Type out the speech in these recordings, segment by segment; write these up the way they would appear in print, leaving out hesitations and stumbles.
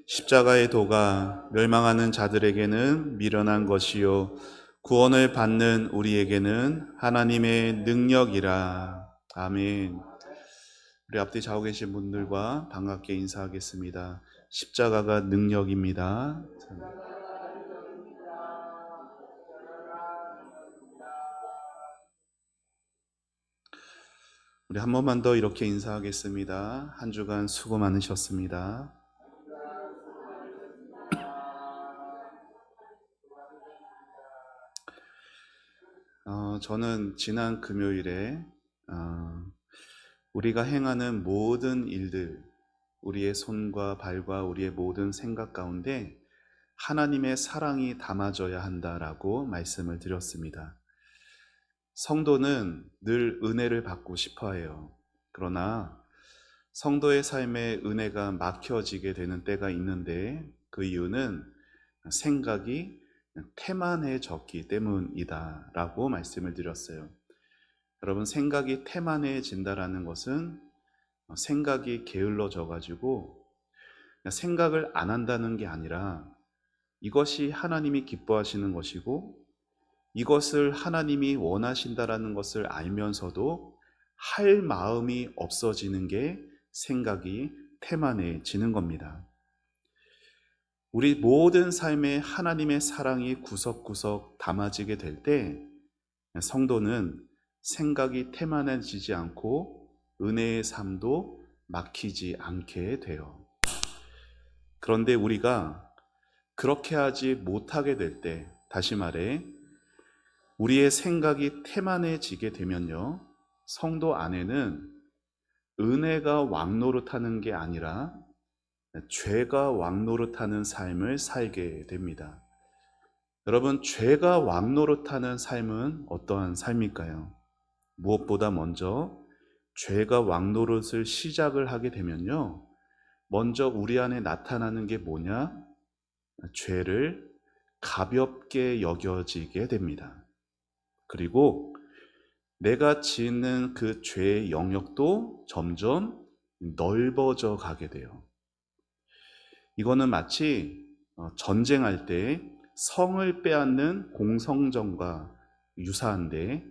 십자가의 도가 멸망하는 자들에게는 미련한 것이요 구원을 받는 우리에게는 하나님의 능력이라. 아멘. 우리 앞뒤 좌우 계신 분들과 반갑게 인사하겠습니다. 십자가가 능력입니다. 우리 한 번만 더 이렇게 인사하겠습니다. 한 주간 수고 많으셨습니다. 저는 지난 금요일에 우리가 행하는 모든 일들, 우리의 손과 발과 우리의 모든 생각 가운데 하나님의 사랑이 담아져야 한다라고 말씀을 드렸습니다. 성도는 늘 은혜를 받고 싶어 해요. 그러나 성도의 삶에 은혜가 막혀지게 되는 때가 있는데 그 이유는 생각이 태만해졌기 때문이다 라고 말씀을 드렸어요. 여러분, 생각이 태만해진다라는 것은 생각이 게을러져 가지고 생각을 안 한다는 게 아니라 이것이 하나님이 기뻐하시는 것이고 이것을 하나님이 원하신다라는 것을 알면서도 할 마음이 없어지는 게 생각이 태만해지는 겁니다. 우리 모든 삶에 하나님의 사랑이 구석구석 담아지게 될 때 성도는 생각이 태만해지지 않고 은혜의 삶도 막히지 않게 돼요. 그런데 우리가 그렇게 하지 못하게 될 때, 다시 말해 우리의 생각이 태만해지게 되면요, 성도 안에는 은혜가 왕노릇하는 게 아니라 죄가 왕노릇하는 삶을 살게 됩니다. 여러분, 죄가 왕노릇하는 삶은 어떠한 삶일까요? 무엇보다 먼저 죄가 왕노릇을 시작을 하게 되면요, 먼저 우리 안에 나타나는 게 뭐냐? 죄를 가볍게 여겨지게 됩니다. 그리고 내가 짓는 그 죄의 영역도 점점 넓어져 가게 돼요. 이거는 마치 전쟁할 때 성을 빼앗는 공성전과 유사한데,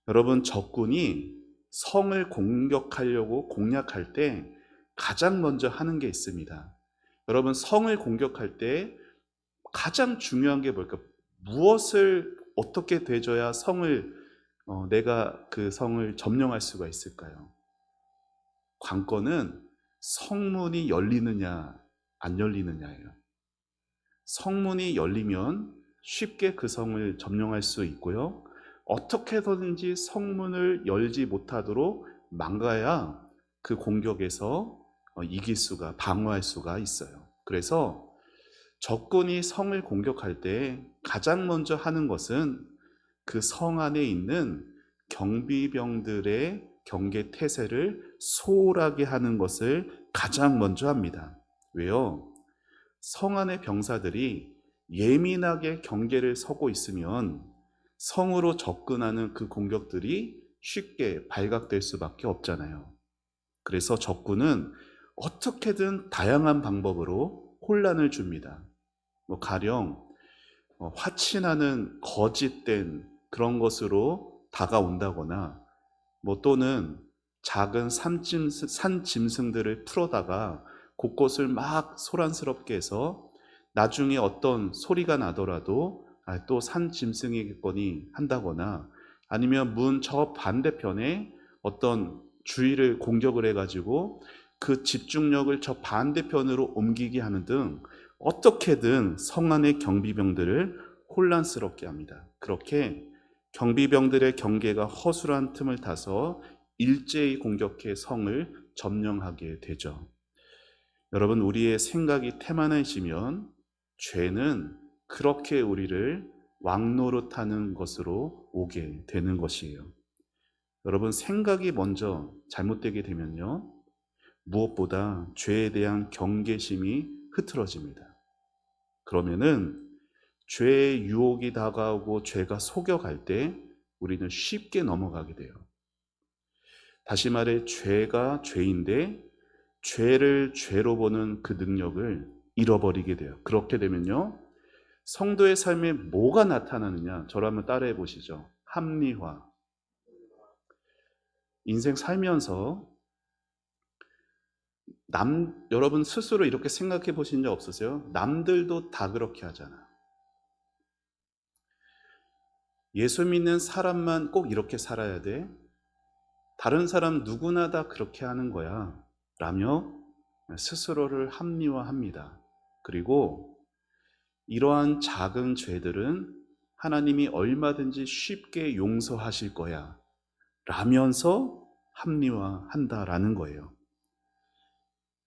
여러분, 적군이 성을 공격하려고 공략할 때 가장 먼저 하는 게 있습니다. 여러분, 성을 공격할 때 가장 중요한 게 뭘까? 무엇을 어떻게 되져야 내가 그 성을 점령할 수가 있을까요? 관건은 성문이 열리느냐 안 열리느냐예요. 성문이 열리면 쉽게 그 성을 점령할 수 있고요, 어떻게 해서든지 성문을 열지 못하도록 막아야 그 공격에서 방어할 수가 있어요. 그래서 적군이 성을 공격할 때 가장 먼저 하는 것은 그 성 안에 있는 경비병들의 경계 태세를 소홀하게 하는 것을 가장 먼저 합니다. 왜요? 성 안의 병사들이 예민하게 경계를 서고 있으면 성으로 접근하는 그 공격들이 쉽게 발각될 수밖에 없잖아요. 그래서 적군은 어떻게든 다양한 방법으로 혼란을 줍니다. 가령 화친하는 거짓된 그런 것으로 다가온다거나, 또는 작은 산 짐승들을 풀어다가 곳곳을 막 소란스럽게 해서 나중에 어떤 소리가 나더라도 또 산 짐승이겠거니 한다거나, 아니면 문 저 반대편에 어떤 주위를 공격을 해가지고 그 집중력을 저 반대편으로 옮기게 하는 등 어떻게든 성 안의 경비병들을 혼란스럽게 합니다. 그렇게 경비병들의 경계가 허술한 틈을 타서 일제히 공격해 성을 점령하게 되죠. 여러분, 우리의 생각이 태만해지면 죄는 그렇게 우리를 왕노릇하는 것으로 오게 되는 것이에요. 여러분, 생각이 먼저 잘못되게 되면요, 무엇보다 죄에 대한 경계심이 흐트러집니다. 그러면은 죄의 유혹이 다가오고 죄가 속여갈 때 우리는 쉽게 넘어가게 돼요. 다시 말해, 죄가 죄인데 죄를 죄로 보는 그 능력을 잃어버리게 돼요. 그렇게 되면요, 성도의 삶에 뭐가 나타나느냐, 저를 한번 따라해 보시죠. 합리화. 인생 살면서 여러분 스스로 이렇게 생각해 보신 적 없으세요? 남들도 다 그렇게 하잖아. 예수 믿는 사람만 꼭 이렇게 살아야 돼? 다른 사람 누구나 다 그렇게 하는 거야 라며 스스로를 합리화합니다. 그리고 이러한 작은 죄들은 하나님이 얼마든지 쉽게 용서하실 거야 라면서 합리화한다라는 거예요.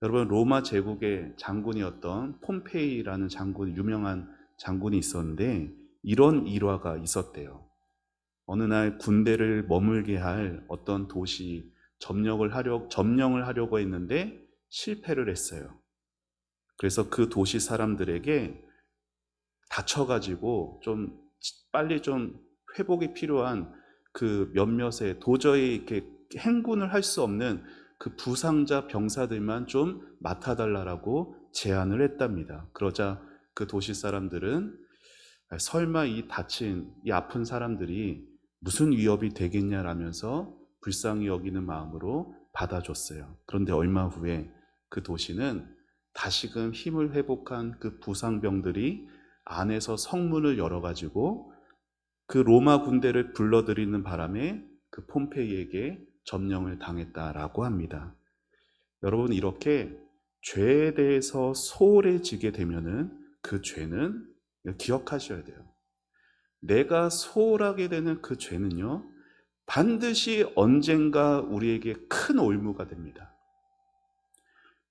여러분, 로마 제국의 장군이었던 폼페이라는 장군, 유명한 장군이 있었는데 이런 일화가 있었대요. 어느 날 군대를 머물게 할 어떤 도시 점령을 하려고 했는데 실패를 했어요. 그래서 그 도시 사람들에게 다쳐가지고 좀 빨리 좀 회복이 필요한 그 몇몇의 도저히 이렇게 행군을 할 수 없는 그 부상자 병사들만 좀 맡아달라고 제안을 했답니다. 그러자 그 도시 사람들은 설마 이 아픈 사람들이 무슨 위협이 되겠냐라면서 불쌍히 여기는 마음으로 받아줬어요. 그런데 얼마 후에 그 도시는 다시금 힘을 회복한 그 부상병들이 안에서 성문을 열어가지고 그 로마 군대를 불러들이는 바람에 그 폼페이에게 점령을 당했다라고 합니다. 여러분, 이렇게 죄에 대해서 소홀해지게 되면은 그 죄는 기억하셔야 돼요. 내가 소홀하게 되는 그 죄는요, 반드시 언젠가 우리에게 큰 올무가 됩니다.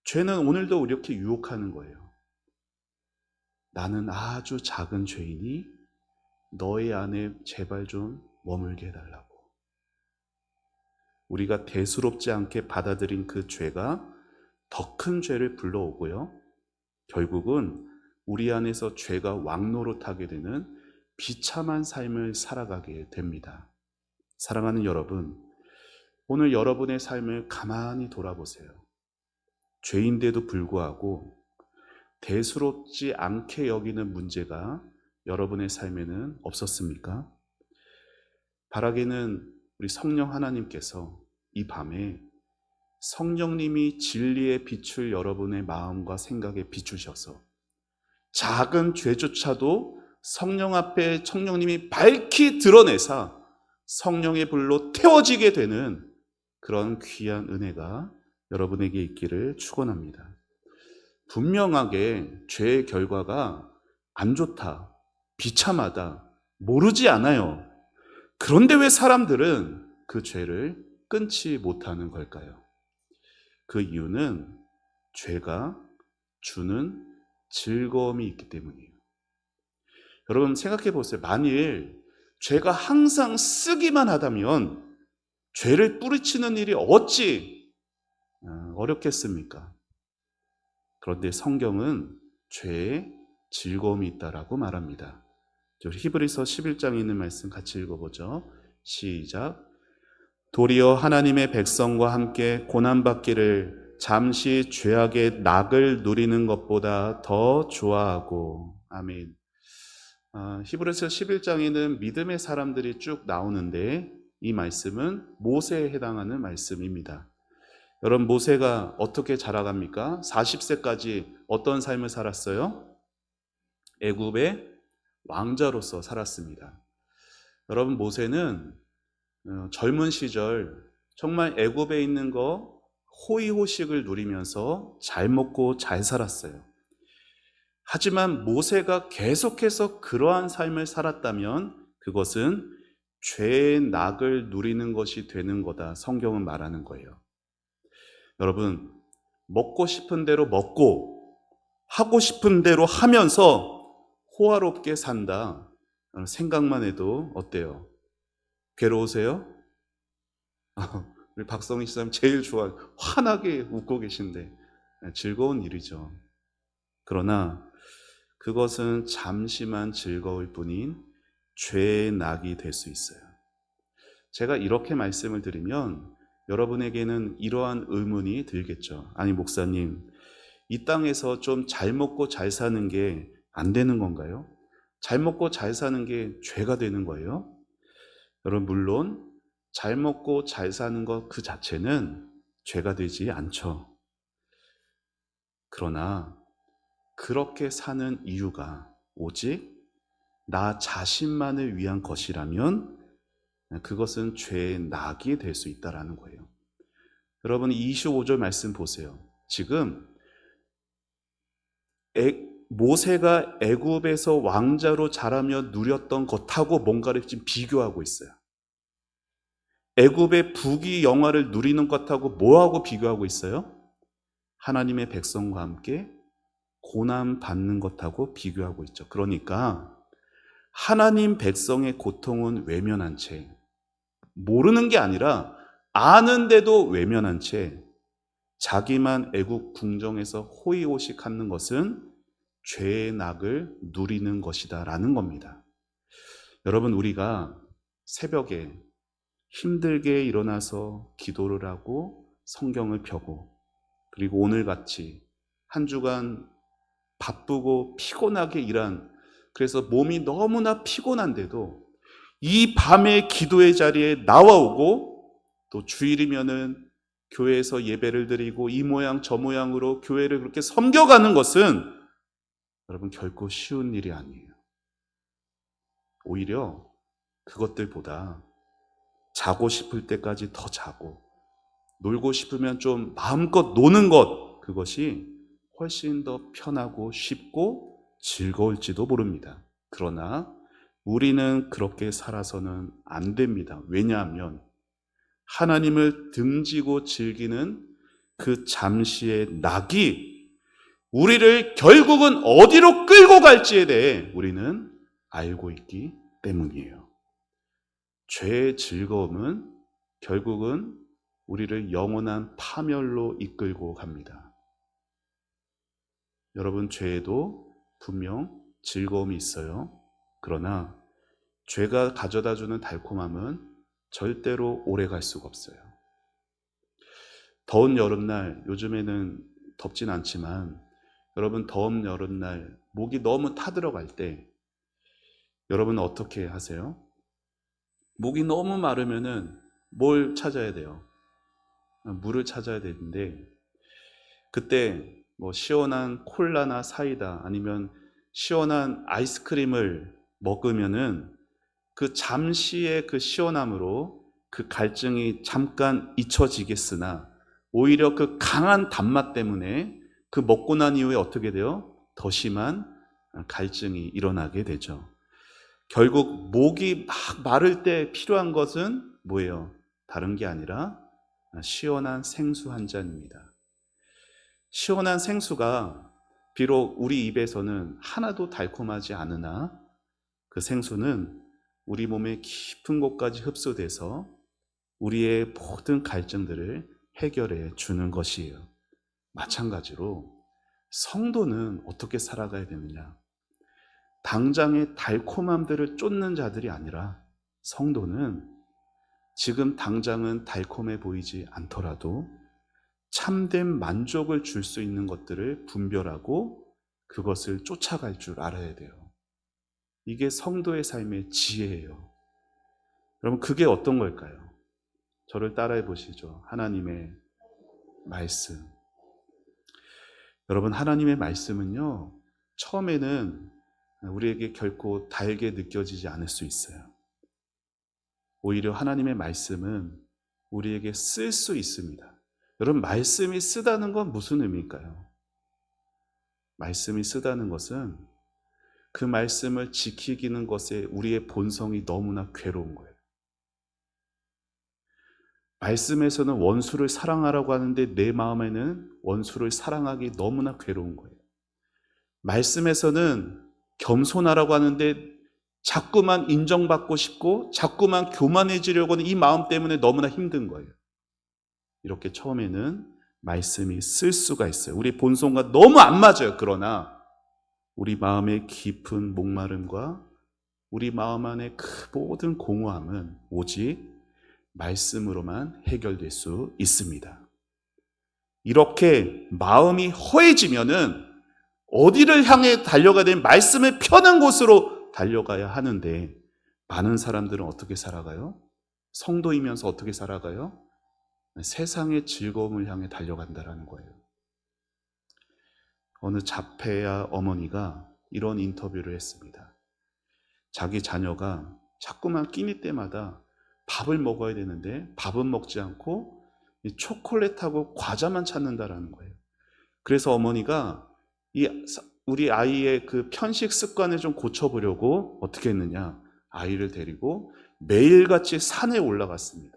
죄는 오늘도 이렇게 유혹하는 거예요. 나는 아주 작은 죄이니 너의 안에 제발 좀 머물게 해달라고. 우리가 대수롭지 않게 받아들인 그 죄가 더 큰 죄를 불러오고요, 결국은 우리 안에서 죄가 왕노릇하게 되는 비참한 삶을 살아가게 됩니다. 사랑하는 여러분, 오늘 여러분의 삶을 가만히 돌아보세요. 죄인데도 불구하고 대수롭지 않게 여기는 문제가 여러분의 삶에는 없었습니까? 바라기는 우리 성령 하나님께서 이 밤에 성령님이 진리의 빛을 여러분의 마음과 생각에 비추셔서 작은 죄조차도 성령 앞에 성령님이 밝히 드러내사 성령의 불로 태워지게 되는 그런 귀한 은혜가 여러분에게 있기를 축원합니다. 분명하게 죄의 결과가 안 좋다, 비참하다, 모르지 않아요. 그런데 왜 사람들은 그 죄를 끊지 못하는 걸까요? 그 이유는 죄가 주는 즐거움이 있기 때문이에요. 여러분 생각해 보세요. 만일 죄가 항상 쓰기만 하다면 죄를 뿌리치는 일이 어찌 어렵겠습니까? 그런데 성경은 죄에 즐거움이 있다라고 말합니다. 히브리서 11장에 있는 말씀 같이 읽어보죠. 시작. 도리어 하나님의 백성과 함께 고난받기를 잠시 죄악의 낙을 누리는 것보다 더 좋아하고. 아멘. 히브리서 11장에는 믿음의 사람들이 쭉 나오는데 이 말씀은 모세에 해당하는 말씀입니다. 여러분, 모세가 어떻게 자라갑니까? 40세까지 어떤 삶을 살았어요? 애굽의 왕자로서 살았습니다. 여러분, 모세는 젊은 시절 정말 애굽에 있는 거 호의호식을 누리면서 잘 먹고 잘 살았어요. 하지만 모세가 계속해서 그러한 삶을 살았다면 그것은 죄의 낙을 누리는 것이 되는 거다, 성경은 말하는 거예요. 여러분, 먹고 싶은 대로 먹고 하고 싶은 대로 하면서 호화롭게 산다, 생각만 해도 어때요? 괴로우세요? 우리 박성희 씨님 제일 좋아요. 환하게 웃고 계신데 즐거운 일이죠. 그러나 그것은 잠시만 즐거울 뿐인 죄의 낙이 될 수 있어요. 제가 이렇게 말씀을 드리면 여러분에게는 이러한 의문이 들겠죠. 아니 목사님, 이 땅에서 좀 잘 먹고 잘 사는 게 안 되는 건가요? 잘 먹고 잘 사는 게 죄가 되는 거예요? 여러분, 물론 잘 먹고 잘 사는 것 그 자체는 죄가 되지 않죠. 그러나 그렇게 사는 이유가 오직 나 자신만을 위한 것이라면 그것은 죄의 낙이 될 수 있다는 거예요. 여러분, 25절 말씀 보세요. 지금 모세가 애굽에서 왕자로 자라며 누렸던 것하고 뭔가를 지금 비교하고 있어요. 애굽의 부귀 영화를 누리는 것하고 뭐하고 비교하고 있어요? 하나님의 백성과 함께 고난 받는 것하고 비교하고 있죠. 그러니까 하나님 백성의 고통은 외면한 채, 모르는 게 아니라 아는데도 외면한 채 자기만 애국 궁정에서 호의호식 하는 것은 죄의 낙을 누리는 것이다 라는 겁니다. 여러분, 우리가 새벽에 힘들게 일어나서 기도를 하고 성경을 펴고, 그리고 오늘같이 한 주간 바쁘고 피곤하게 일한, 그래서 몸이 너무나 피곤한데도 이 밤의 기도의 자리에 나와오고, 또 주일이면은 교회에서 예배를 드리고 이 모양 저 모양으로 교회를 그렇게 섬겨가는 것은 여러분 결코 쉬운 일이 아니에요. 오히려 그것들보다 자고 싶을 때까지 더 자고, 놀고 싶으면 좀 마음껏 노는 것, 그것이 훨씬 더 편하고 쉽고 즐거울지도 모릅니다. 그러나 우리는 그렇게 살아서는 안 됩니다. 왜냐하면 하나님을 등지고 즐기는 그 잠시의 낙이 우리를 결국은 어디로 끌고 갈지에 대해 우리는 알고 있기 때문이에요. 죄의 즐거움은 결국은 우리를 영원한 파멸로 이끌고 갑니다. 여러분, 죄에도 분명 즐거움이 있어요. 그러나 죄가 가져다주는 달콤함은 절대로 오래 갈 수가 없어요. 더운 여름날, 요즘에는 덥진 않지만 여러분, 더운 여름날 목이 너무 타들어갈 때 여러분 어떻게 하세요? 목이 너무 마르면은 뭘 찾아야 돼요? 물을 찾아야 되는데, 그때 뭐 시원한 콜라나 사이다 아니면 시원한 아이스크림을 먹으면은 그 잠시의 그 시원함으로 그 갈증이 잠깐 잊혀지겠으나 오히려 그 강한 단맛 때문에 그 먹고 난 이후에 어떻게 돼요? 더 심한 갈증이 일어나게 되죠. 결국 목이 막 마를 때 필요한 것은 뭐예요? 다른 게 아니라 시원한 생수 한 잔입니다. 시원한 생수가 비록 우리 입에서는 하나도 달콤하지 않으나 그 생수는 우리 몸의 깊은 곳까지 흡수돼서 우리의 모든 갈증들을 해결해 주는 것이에요. 마찬가지로 성도는 어떻게 살아가야 되느냐? 당장의 달콤함들을 쫓는 자들이 아니라 성도는 지금 당장은 달콤해 보이지 않더라도 참된 만족을 줄 수 있는 것들을 분별하고 그것을 쫓아갈 줄 알아야 돼요. 이게 성도의 삶의 지혜예요. 여러분, 그게 어떤 걸까요? 저를 따라해 보시죠. 하나님의 말씀. 여러분, 하나님의 말씀은요, 처음에는 우리에게 결코 달게 느껴지지 않을 수 있어요. 오히려 하나님의 말씀은 우리에게 쓸 수 있습니다. 여러분, 말씀이 쓰다는 건 무슨 의미일까요? 말씀이 쓰다는 것은 그 말씀을 지키기는 것에 우리의 본성이 너무나 괴로운 거예요. 말씀에서는 원수를 사랑하라고 하는데 내 마음에는 원수를 사랑하기 너무나 괴로운 거예요. 말씀에서는 겸손하라고 하는데 자꾸만 인정받고 싶고 자꾸만 교만해지려고 하는 이 마음 때문에 너무나 힘든 거예요. 이렇게 처음에는 말씀이 쓸 수가 있어요. 우리 본성과 너무 안 맞아요. 그러나 우리 마음의 깊은 목마름과 우리 마음 안의 그 모든 공허함은 오직 말씀으로만 해결될 수 있습니다. 이렇게 마음이 허해지면은 어디를 향해 달려가야 되는, 말씀을 펴는 곳으로 달려가야 하는데, 많은 사람들은 어떻게 살아가요? 성도이면서 어떻게 살아가요? 세상의 즐거움을 향해 달려간다라는 거예요. 어느 자폐아 어머니가 이런 인터뷰를 했습니다. 자기 자녀가 자꾸만 끼니 때마다 밥을 먹어야 되는데 밥은 먹지 않고 초콜릿하고 과자만 찾는다라는 거예요. 그래서 어머니가 우리 아이의 그 편식 습관을 좀 고쳐보려고 어떻게 했느냐, 아이를 데리고 매일같이 산에 올라갔습니다.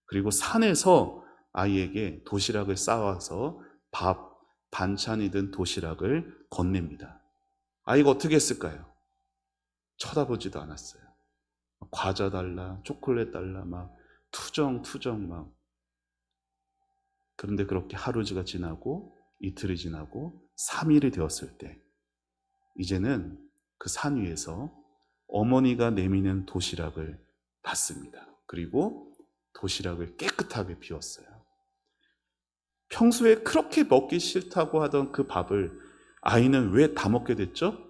그리고 산에서 아이에게 도시락을 싸와서 밥, 반찬이든 도시락을 건넵니다. 아이가 어떻게 했을까요? 쳐다보지도 않았어요. 과자 달라, 초콜릿 달라, 막 투정 막. 그런데 그렇게 하루가 지나고 이틀이 지나고 3일이 되었을 때, 이제는 그 산 위에서 어머니가 내미는 도시락을 받습니다. 그리고 도시락을 깨끗하게 비웠어요. 평소에 그렇게 먹기 싫다고 하던 그 밥을 아이는 왜 다 먹게 됐죠?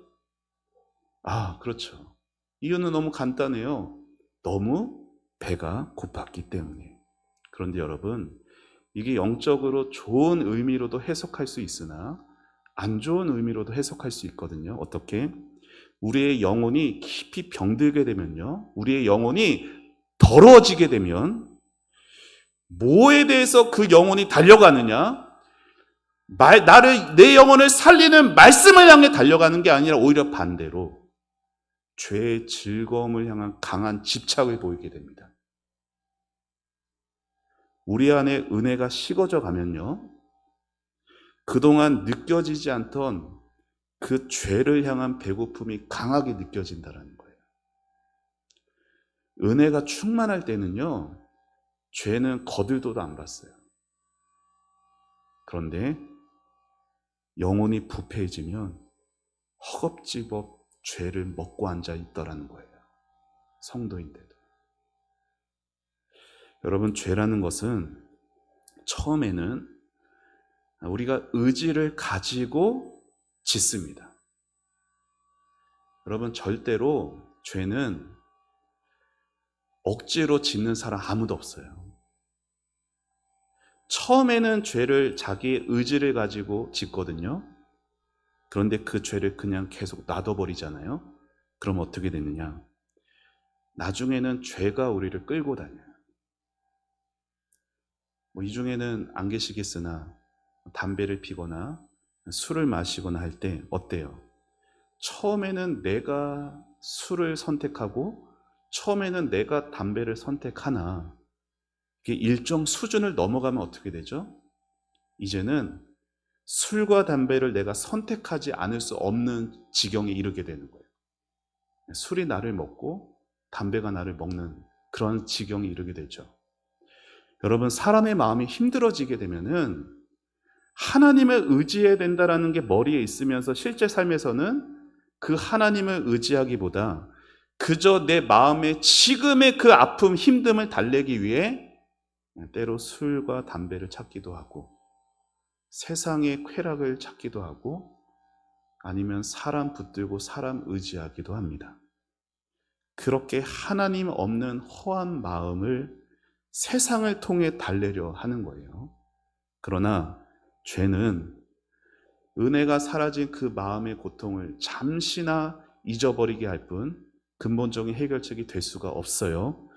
그렇죠. 이유는 너무 간단해요. 너무 배가 고팠기 때문에. 그런데 여러분, 이게 영적으로 좋은 의미로도 해석할 수 있으나 안 좋은 의미로도 해석할 수 있거든요. 어떻게? 우리의 영혼이 깊이 병들게 되면요, 우리의 영혼이 더러워지게 되면 뭐에 대해서 그 영혼이 달려가느냐? 내 영혼을 살리는 말씀을 향해 달려가는 게 아니라 오히려 반대로 죄의 즐거움을 향한 강한 집착을 보이게 됩니다. 우리 안에 은혜가 식어져 가면요, 그동안 느껴지지 않던 그 죄를 향한 배고픔이 강하게 느껴진다는 거예요. 은혜가 충만할 때는요, 죄는 거들떠도 안 봤어요. 그런데 영혼이 부패해지면 허겁지겁 죄를 먹고 앉아 있더라는 거예요. 성도인데도. 여러분, 죄라는 것은 처음에는 우리가 의지를 가지고 짓습니다. 여러분, 절대로 죄는 억지로 짓는 사람 아무도 없어요. 처음에는 죄를 자기의 의지를 가지고 짓거든요. 그런데 그 죄를 그냥 계속 놔둬버리잖아요. 그럼 어떻게 되느냐? 나중에는 죄가 우리를 끌고 다녀요. 이 중에는 안 계시겠으나 담배를 피거나 술을 마시거나 할 때 어때요? 처음에는 내가 술을 선택하고 처음에는 내가 담배를 선택하나 이게 일정 수준을 넘어가면 어떻게 되죠? 이제는 술과 담배를 내가 선택하지 않을 수 없는 지경에 이르게 되는 거예요. 술이 나를 먹고 담배가 나를 먹는 그런 지경에 이르게 되죠. 여러분, 사람의 마음이 힘들어지게 되면은 하나님을 의지해야 된다라는 게 머리에 있으면서 실제 삶에서는 그 하나님을 의지하기보다 그저 내 마음의 지금의 그 아픔, 힘듦을 달래기 위해 때로 술과 담배를 찾기도 하고 세상의 쾌락을 찾기도 하고 아니면 사람 붙들고 사람 의지하기도 합니다. 그렇게 하나님 없는 허한 마음을 세상을 통해 달래려 하는 거예요. 그러나 죄는 은혜가 사라진 그 마음의 고통을 잠시나 잊어버리게 할 뿐 근본적인 해결책이 될 수가 없어요.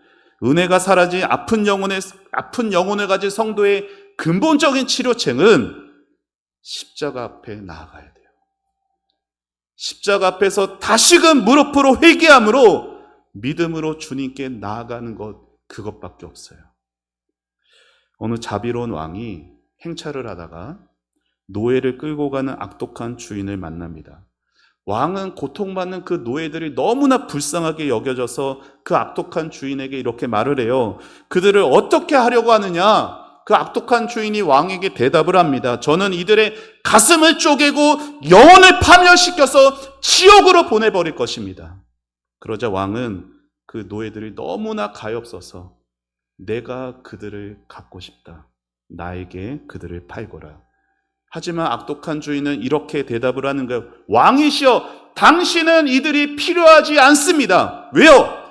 은혜가 사라진 아픈 영혼을 가진 성도의 근본적인 치료책은 십자가 앞에 나아가야 돼요. 십자가 앞에서 다시금 무릎으로 회개함으로 믿음으로 주님께 나아가는 것, 그것밖에 없어요. 어느 자비로운 왕이 행차를 하다가 노예를 끌고 가는 악독한 주인을 만납니다. 왕은 고통받는 그 노예들이 너무나 불쌍하게 여겨져서 그 악독한 주인에게 이렇게 말을 해요. 그들을 어떻게 하려고 하느냐? 그 악독한 주인이 왕에게 대답을 합니다. 저는 이들의 가슴을 쪼개고 영혼을 파멸시켜서 지옥으로 보내버릴 것입니다. 그러자 왕은 그 노예들이 너무나 가엾어서 내가 그들을 갚고 싶다. 나에게 그들을 팔거라. 하지만 악독한 주인은 이렇게 대답을 하는 거예요. 왕이시여, 당신은 이들이 필요하지 않습니다. 왜요?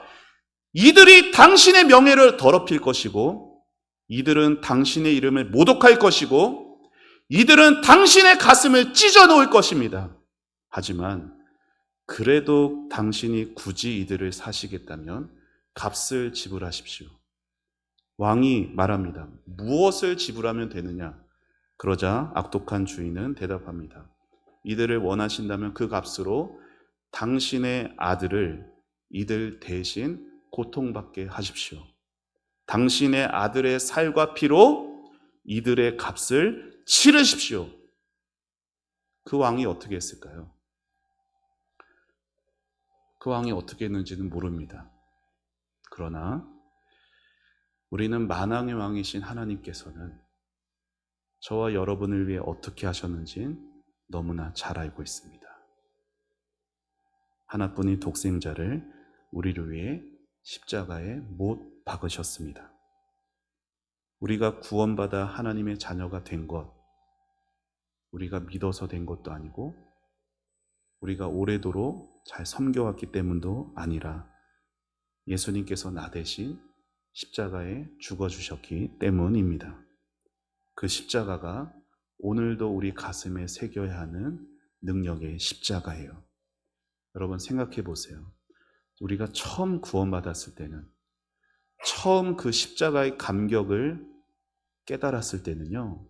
이들이 당신의 명예를 더럽힐 것이고, 이들은 당신의 이름을 모독할 것이고, 이들은 당신의 가슴을 찢어 놓을 것입니다. 하지만 그래도 당신이 굳이 이들을 사시겠다면 값을 지불하십시오. 왕이 말합니다. 무엇을 지불하면 되느냐? 그러자 악독한 주인은 대답합니다. 이들을 원하신다면 그 값으로 당신의 아들을 이들 대신 고통받게 하십시오. 당신의 아들의 살과 피로 이들의 값을 치르십시오. 그 왕이 어떻게 했을까요? 그 왕이 어떻게 했는지는 모릅니다. 그러나 우리는 만왕의 왕이신 하나님께서는 저와 여러분을 위해 어떻게 하셨는지 너무나 잘 알고 있습니다. 하나뿐인 독생자를 우리를 위해 십자가에 못 박으셨습니다. 우리가 구원받아 하나님의 자녀가 된 것, 우리가 믿어서 된 것도 아니고 우리가 오래도록 잘 섬겨왔기 때문도 아니라 예수님께서 나 대신 십자가에 죽어주셨기 때문입니다. 그 십자가가 오늘도 우리 가슴에 새겨야 하는 능력의 십자가예요. 여러분 생각해 보세요. 우리가 처음 구원받았을 때는, 처음 그 십자가의 감격을 깨달았을 때는요,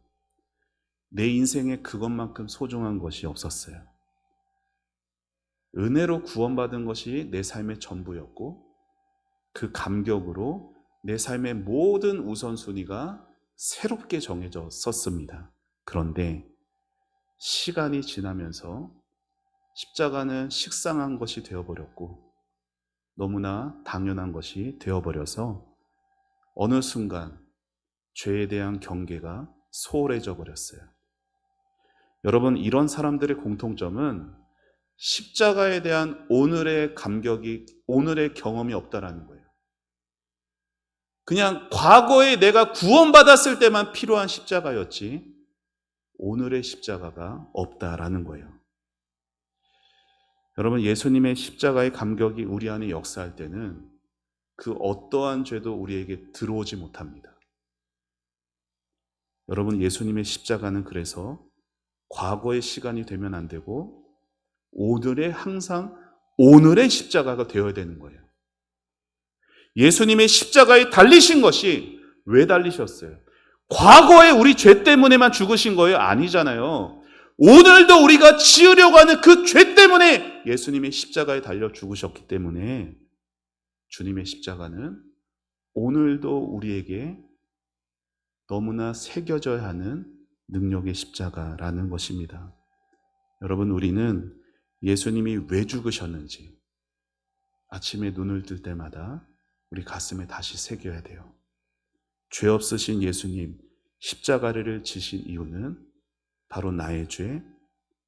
내 인생에 그것만큼 소중한 것이 없었어요. 은혜로 구원받은 것이 내 삶의 전부였고, 그 감격으로 내 삶의 모든 우선순위가 새롭게 정해졌었습니다. 그런데 시간이 지나면서 십자가는 식상한 것이 되어버렸고 너무나 당연한 것이 되어버려서 어느 순간 죄에 대한 경계가 소홀해져 버렸어요. 여러분, 이런 사람들의 공통점은 십자가에 대한 오늘의 감격이, 오늘의 경험이 없다라는 거예요. 그냥 과거에 내가 구원받았을 때만 필요한 십자가였지 오늘의 십자가가 없다라는 거예요. 여러분, 예수님의 십자가의 감격이 우리 안에 역사할 때는 그 어떠한 죄도 우리에게 들어오지 못합니다. 여러분, 예수님의 십자가는 그래서 과거의 시간이 되면 안 되고 오늘의, 항상 오늘의 십자가가 되어야 되는 거예요. 예수님의 십자가에 달리신 것이 왜 달리셨어요? 과거에 우리 죄 때문에만 죽으신 거예요? 아니잖아요. 오늘도 우리가 지으려고 하는 그 죄 때문에 예수님의 십자가에 달려 죽으셨기 때문에 주님의 십자가는 오늘도 우리에게 너무나 새겨져야 하는 능력의 십자가라는 것입니다. 여러분, 우리는 예수님이 왜 죽으셨는지 아침에 눈을 뜰 때마다 우리 가슴에 다시 새겨야 돼요. 죄 없으신 예수님 십자가를 지신 이유는 바로 나의 죄,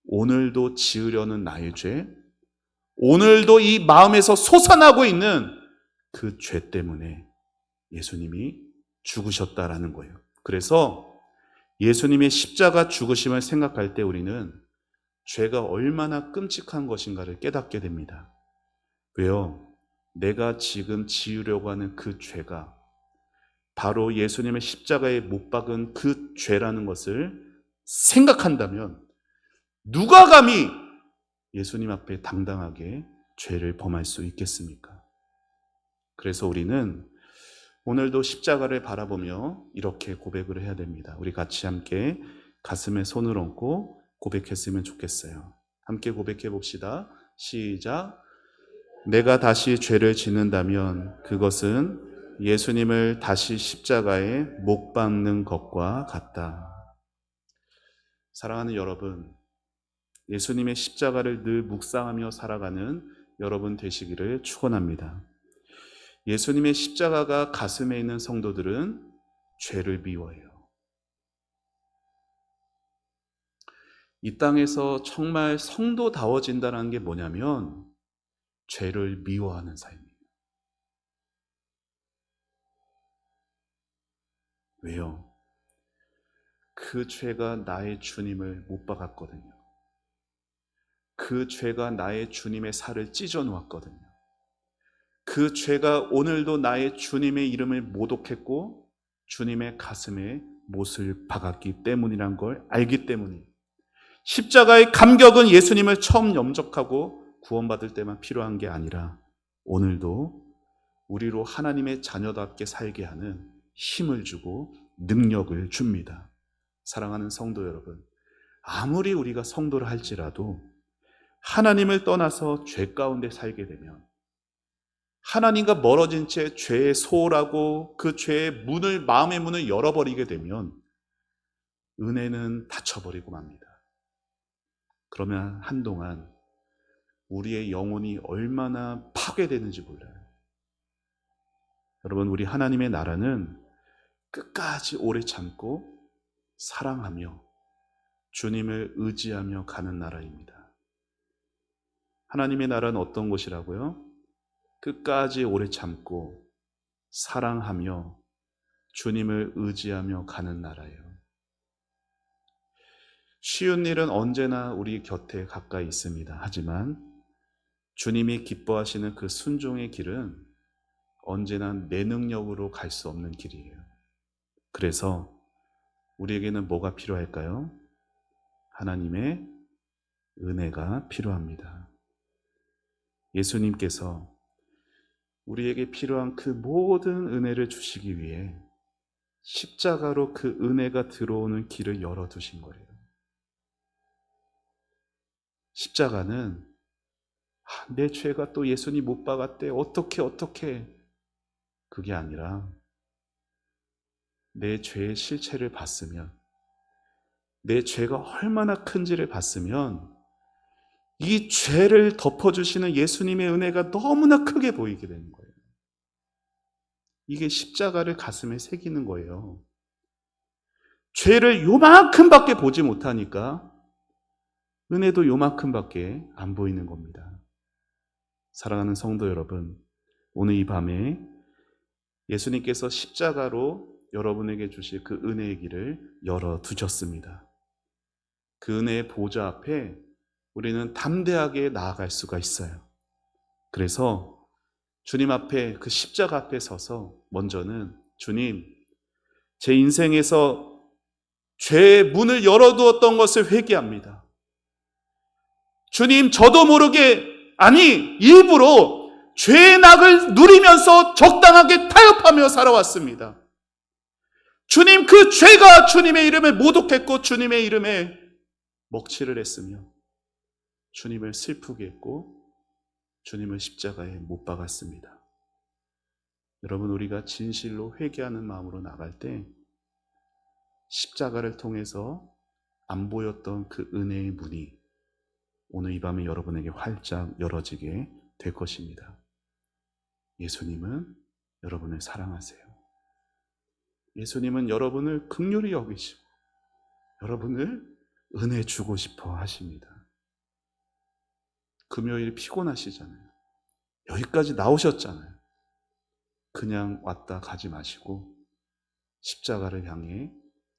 오늘도 지으려는 나의 죄, 오늘도 이 마음에서 솟아나고 있는 그 죄 때문에 예수님이 죽으셨다라는 거예요. 그래서 예수님의 십자가 죽으심을 생각할 때 우리는 죄가 얼마나 끔찍한 것인가를 깨닫게 됩니다. 왜요? 내가 지금 지으려고 하는 그 죄가 바로 예수님의 십자가에 못 박은 그 죄라는 것을 생각한다면 누가 감히 예수님 앞에 당당하게 죄를 범할 수 있겠습니까? 그래서 우리는 오늘도 십자가를 바라보며 이렇게 고백을 해야 됩니다. 우리 같이 함께 가슴에 손을 얹고 고백했으면 좋겠어요. 함께 고백해 봅시다. 시작. 내가 다시 죄를 짓는다면 그것은 예수님을 다시 십자가에 못 박는 것과 같다. 사랑하는 여러분, 예수님의 십자가를 늘 묵상하며 살아가는 여러분 되시기를 축원합니다. 예수님의 십자가가 가슴에 있는 성도들은 죄를 미워해요. 이 땅에서 정말 성도다워진다는 게 뭐냐면 죄를 미워하는 삶이에요. 왜요? 그 죄가 나의 주님을 못 박았거든요. 그 죄가 나의 주님의 살을 찢어 놓았거든요. 그 죄가 오늘도 나의 주님의 이름을 모독했고 주님의 가슴에 못을 박았기 때문이란 걸 알기 때문이에요. 십자가의 감격은 예수님을 처음 영접하고 구원받을 때만 필요한 게 아니라 오늘도 우리로 하나님의 자녀답게 살게 하는 힘을 주고 능력을 줍니다. 사랑하는 성도 여러분, 아무리 우리가 성도를 할지라도 하나님을 떠나서 죄 가운데 살게 되면, 하나님과 멀어진 채 죄에 소홀하고 그 죄의 문을, 마음의 문을 열어버리게 되면 은혜는 닫혀버리고 맙니다. 그러면 한동안 우리의 영혼이 얼마나 파괴되는지 몰라요. 여러분, 우리 하나님의 나라는 끝까지 오래 참고 사랑하며 주님을 의지하며 가는 나라입니다. 하나님의 나라는 어떤 곳이라고요? 끝까지 오래 참고 사랑하며 주님을 의지하며 가는 나라예요. 쉬운 일은 언제나 우리 곁에 가까이 있습니다. 하지만 주님이 기뻐하시는 그 순종의 길은 언제나 내 능력으로 갈 수 없는 길이에요. 그래서 우리에게는 뭐가 필요할까요? 하나님의 은혜가 필요합니다. 예수님께서 우리에게 필요한 그 모든 은혜를 주시기 위해 십자가로 그 은혜가 들어오는 길을 열어두신 거예요. 십자가는 내 죄가 또 예수님 못 박았대, 어떻게 그게 아니라 내 죄의 실체를 봤으면, 내 죄가 얼마나 큰지를 봤으면 이 죄를 덮어주시는 예수님의 은혜가 너무나 크게 보이게 되는 거예요. 이게 십자가를 가슴에 새기는 거예요. 죄를 요만큼밖에 보지 못하니까 은혜도 요만큼밖에 안 보이는 겁니다. 사랑하는 성도 여러분, 오늘 이 밤에 예수님께서 십자가로 여러분에게 주실 그 은혜의 길을 열어두셨습니다. 그 은혜의 보좌 앞에 우리는 담대하게 나아갈 수가 있어요. 그래서 주님 앞에, 그 십자가 앞에 서서 먼저는 주님, 제 인생에서 죄의 문을 열어두었던 것을 회개합니다. 주님, 저도 모르게, 아니 일부러 죄의 낙을 누리면서 적당하게 타협하며 살아왔습니다. 주님, 그 죄가 주님의 이름을 모독했고 주님의 이름에 먹칠을 했으며 주님을 슬프게 했고 주님을 십자가에 못 박았습니다. 여러분, 우리가 진실로 회개하는 마음으로 나갈 때 십자가를 통해서 안 보였던 그 은혜의 문이 오늘 이 밤에 여러분에게 활짝 열어지게 될 것입니다. 예수님은 여러분을 사랑하세요. 예수님은 여러분을 긍휼히 여기시고 여러분을 은혜 주고 싶어 하십니다. 금요일 피곤하시잖아요. 여기까지 나오셨잖아요. 그냥 왔다 가지 마시고 십자가를 향해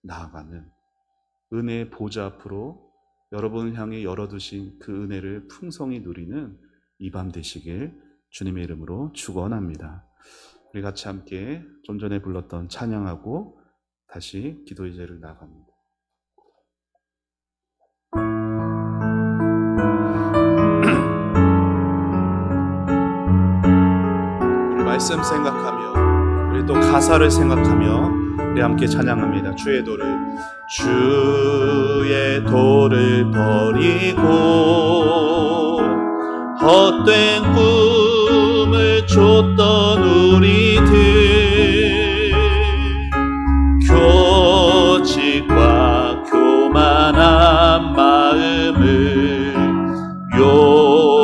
나아가는 은혜의 보좌 앞으로 여러분을 향해 열어두신 그 은혜를 풍성히 누리는 이 밤 되시길 주님의 이름으로 축원합니다. 우리 같이 함께 좀 전에 불렀던 찬양하고 다시 기도의 제를 나갑니다. 우리 말씀 생각하며 우리 또 가사를 생각하며 우리 함께 찬양합니다. 주의 도를 버리고 헛된 꿈을 쫓던 우리들, 교직과 교만한 마음을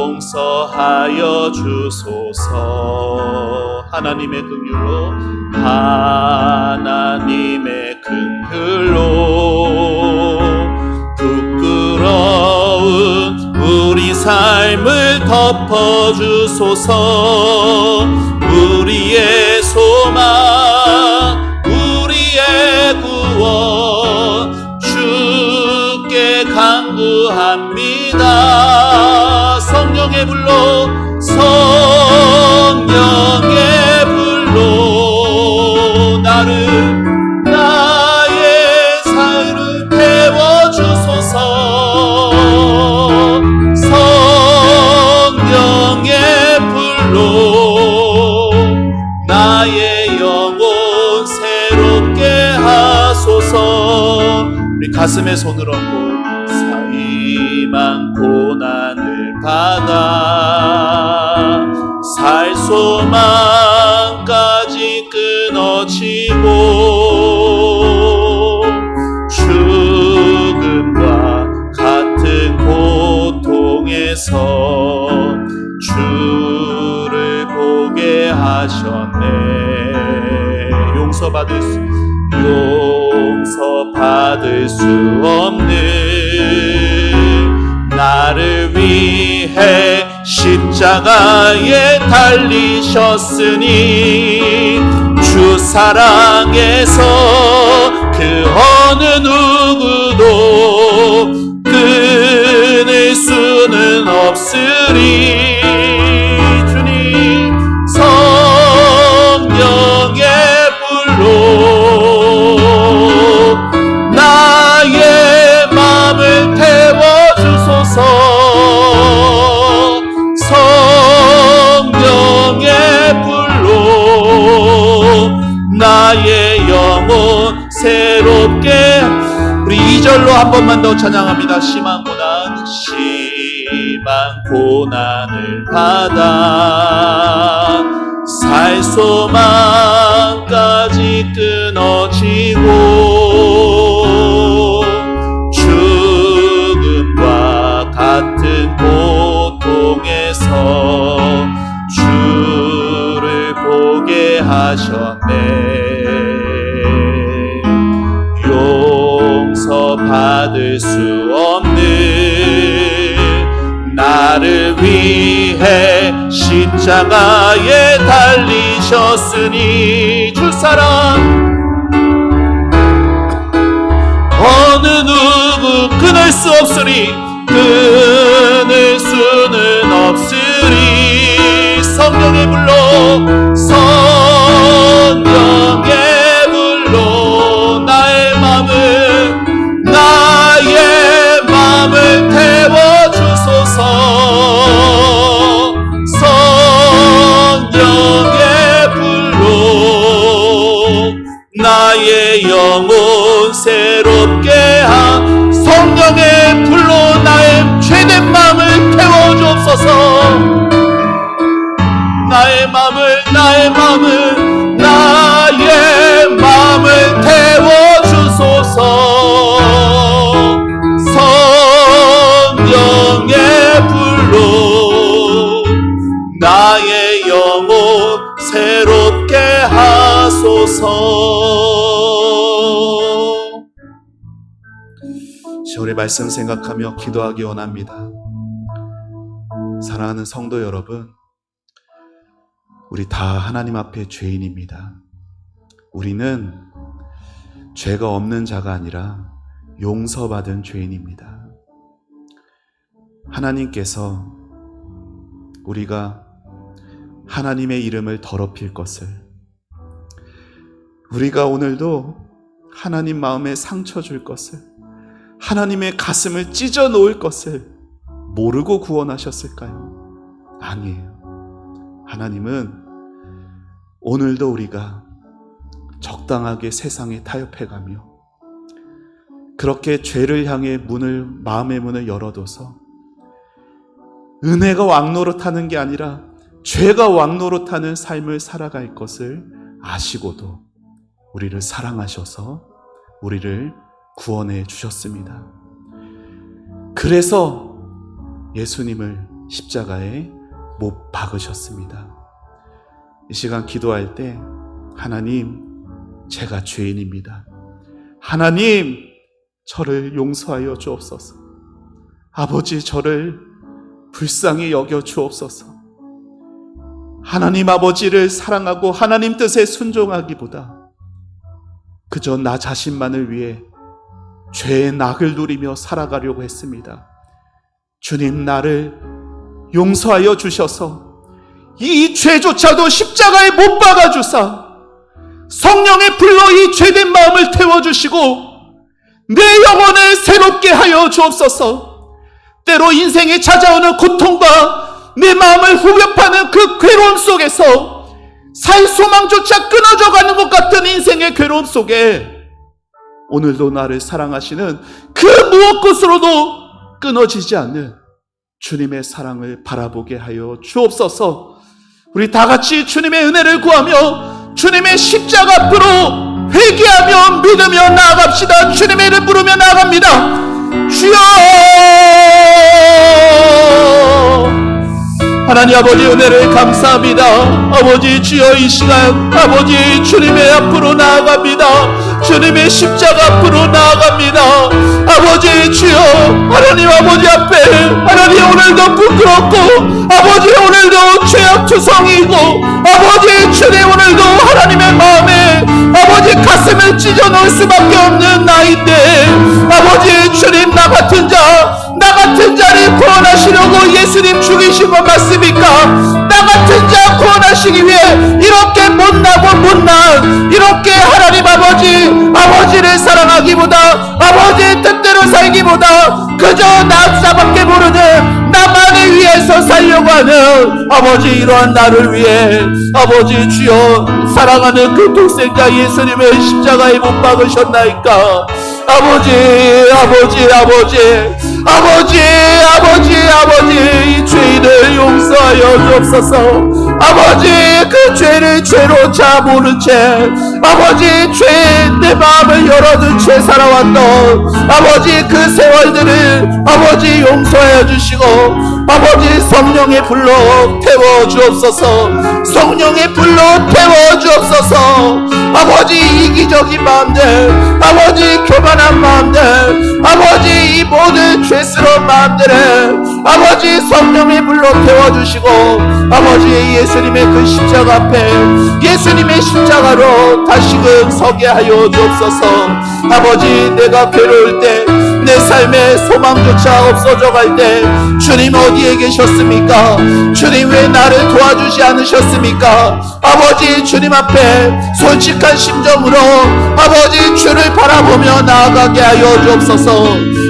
용서하여 주소서. 하나님의 긍휼로, 하나님의 긍휼로 부끄러운 우리 삶을 덮어주소서. 우리의 소망, 우리의 구원, 간구합니다. 성령의 불로, 성령의 불로 나의 사흘을 태워주소서. 성령의 불로 나의 영혼 새롭게 하소서. 우리 가슴에 손을 얹고 사이만 고난을 받아 살 소망까지 끊어지고 죽음과 같은 고통에서 주를 보게 하셨네. 용서받을 수 없는 나를 위해 십자가에 달리셨으니 주 사랑에서 그 어느 누구도 끊을 수는 없으리. 주님 성령의 불로 나의 마음을 태워주소서. 성령의 불로 나의 영혼 새롭게. 우리 2절로 한 번만 더 찬양합니다. 심한 고난을 받아 살 소망까지 끊어지고 죽음과 같은 고통에서 주를 보게 하셨네. 용서받을 수 없는 나를 위해 십자가에 달리셨으니 주 사랑 어느 누구 끊을 수 없으리. 끊을 수는 없으리. 성령의 불로 나의 마음을 태워주소서. 성령의 불로 나의 영혼 새롭게 성령의 불로 나의 죄된 마음을 태워주옵소서. 나의 마음을 태워주소서. 성령의 불로 나의 영혼 새롭게 하소서. 오늘 말씀 생각하며 기도하기 원합니다. 사랑하는 성도 여러분, 우리 다 하나님 앞에 죄인입니다. 우리는 죄가 없는 자가 아니라 용서받은 죄인입니다. 하나님께서 우리가 하나님의 이름을 더럽힐 것을, 우리가 오늘도 하나님 마음에 상처 줄 것을, 하나님의 가슴을 찢어 놓을 것을 모르고 구원하셨을까요? 아니에요. 하나님은 오늘도 우리가 적당하게 세상에 타협해가며 그렇게 죄를 향해 마음의 문을 열어둬서 은혜가 왕노릇하는 게 아니라 죄가 왕노릇하는 삶을 살아갈 것을 아시고도 우리를 사랑하셔서 우리를 구원해 주셨습니다. 그래서 예수님을 십자가에 못 박으셨습니다. 이 시간 기도할 때 하나님, 제가 죄인입니다. 하나님, 저를 용서하여 주옵소서. 아버지, 저를 불쌍히 여겨 주옵소서. 하나님 아버지를 사랑하고 하나님 뜻에 순종하기보다 그저 나 자신만을 위해 죄의 낙을 누리며 살아가려고 했습니다. 주님, 나를 용서하여 주셔서 이 죄조차도 십자가에 못 박아 주사 성령의 불로 이 죄된 마음을 태워주시고 내 영혼을 새롭게 하여 주옵소서. 때로 인생에 찾아오는 고통과 내 마음을 후벼파는 그 괴로움 속에서 살 소망조차 끊어져 가는 것 같은 인생의 괴로움 속에 오늘도 나를 사랑하시는 그 무엇것으로도 끊어지지 않는 주님의 사랑을 바라보게 하여 주옵소서. 우리 다 같이 주님의 은혜를 구하며 주님의 십자가 앞으로 회개하며 믿으며 나아갑시다. 주님의 이름 부르며 나아갑니다. 주여! 하나님 아버지, 은혜를 감사합니다. 아버지, 주여, 이 시간 아버지 주님의 앞으로 나아갑니다. 주님의 십자가 앞으로 나아갑니다. 아버지 주여, 하나님 아버지 앞에 하나님 오늘도 부끄럽고 아버지 오늘도 죄악투성이고 아버지 주님 오늘도 하나님의 마음에 아버지 가슴을 찢어 놓을 수밖에 없는 나인데 아버지 주님, 나 같은 자를 구원하시려고 예수님 죽이신 것 맞습니까? 나 같은 자 구원하시기 위해 이렇게 못난 이렇게 하나님 아버지를 사랑하기보다 아버지의 뜻대로 살기보다 그저 나밖에 모르는 나만을 위해서 살려고 하는 아버지, 이러한 나를 위해 아버지 주여 사랑하는 그 독생자 예수님의 십자가에 못 박으셨나이까? 아버지, 이 죄인을 용서하여 주옵소서. 아버지, 그 죄를 죄로차 모른 채 아버지 죄 내 마음을 열어둔 채 살아왔던 아버지 그 세월들을 아버지 용서하여 주시고 아버지 성령의 불로 태워 주옵소서. 성령의 불로 태워 주옵소서. 아버지 이기적인 마음들, 아버지 교만한 마음들, 아버지 이 모든 죄스러운 마음들을 아버지 성령의 불로 태워주시고 아버지 예수님의 그 십자가 앞에 예수님의 십자가로 다시금 서게 하여 주옵소서. 아버지, 내가 괴로울 때 내 삶에 소망조차 없어져 갈 때 주님 어디에 계셨습니까? 주님 왜 나를 도와주지 않으셨습니까? 아버지 주님 앞에 솔직한 심정으로 아버지 주를 바라보며 나아가게 하여 주옵소서.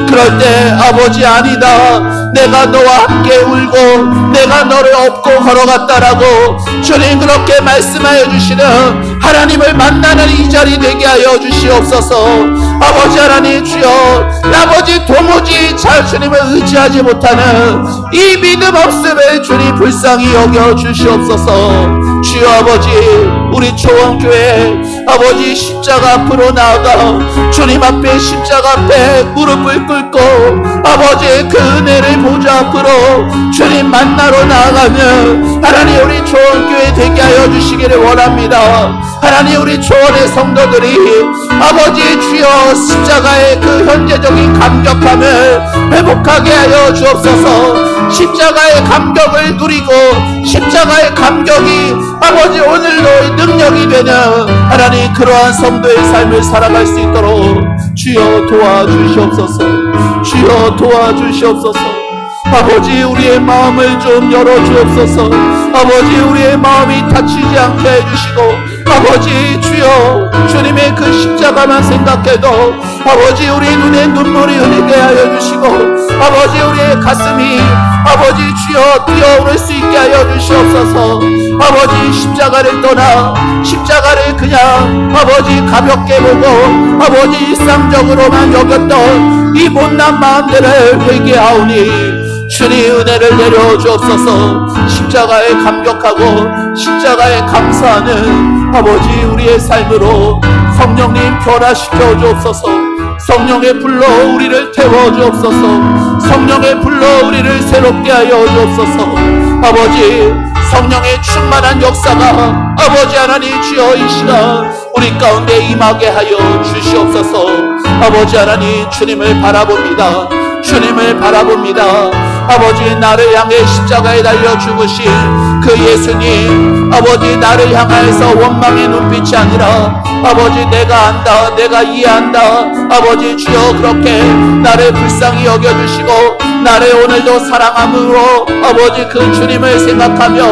그럴 때 아버지, 아니다, 내가 너와 함께 울고 내가 너를 업고 걸어갔다라고 주님 그렇게 말씀하여 주시는 하나님을 만나는 이 자리 되게 하여 주시옵소서. 아버지 하나님 주여, 아버지 도무지 잘 주님을 의지하지 못하는 이 믿음 없음을 주님 불쌍히 여겨 주시옵소서. 주여 아버지, 우리 초원교회 아버지 십자가 앞으로 나아가 주님 앞에 십자가 앞에 무릎을 꿇고 아버지 그 은혜를 보좌 앞으로 주님 만나러 나아가면 하나님 우리 초원교회 되게 하여 주시기를 원합니다. 하나님 우리 초원의 성도들이 아버지 주여 십자가의 그 현재적인 감격함을 회복하게 하여 주옵소서. 십자가의 감격을 누리고 십자가의 감격이 아버지 오늘도 능력이 되는 하나님 그러한 성도의 삶을 살아갈 수 있도록 주여 도와주시옵소서. 주여 도와주시옵소서. 아버지 우리의 마음을 좀 열어주옵소서. 아버지 우리의 마음이 다치지 않게 해주시고 아버지 주여 주님의 그 십자가만 생각해도 아버지 우리 눈에 눈물이 흐르게 하여 주시고 아버지 우리의 가슴이 아버지 주여 뛰어오를 수 있게 하여 주시옵소서. 아버지 십자가를 떠나 십자가를 그냥 아버지 가볍게 보고 아버지 일상적으로만 여겼던 이 못난 마음들을 회개하오니 주님 은혜를 내려주옵소서. 십자가에 감격하고 십자가에 감사하는 아버지 우리의 삶으로 성령님 변화시켜 주옵소서. 성령의 불로 우리를 태워 주옵소서. 성령의 불로 우리를 새롭게 하여 주옵소서. 아버지 성령의 충만한 역사가 아버지 하나님 주여 이 시간 우리 가운데 임하게 하여 주시옵소서. 아버지 하나님 주님을 바라봅니다. 주님을 바라봅니다. 아버지 나를 향해 십자가에 달려 죽으신 그 예수님, 아버지 나를 향하여서 원망의 눈빛이 아니라 아버지 내가 안다, 내가 이해한다, 아버지 주여 그렇게 나를 불쌍히 여겨주시고 나를 오늘도 사랑함으로 아버지 그 주님을 생각하며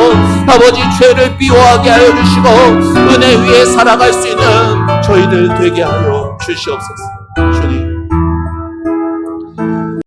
아버지 죄를 미워하게 하여 주시고 은혜 위에 살아갈 수 있는 저희들 되게 하여 주시옵소서.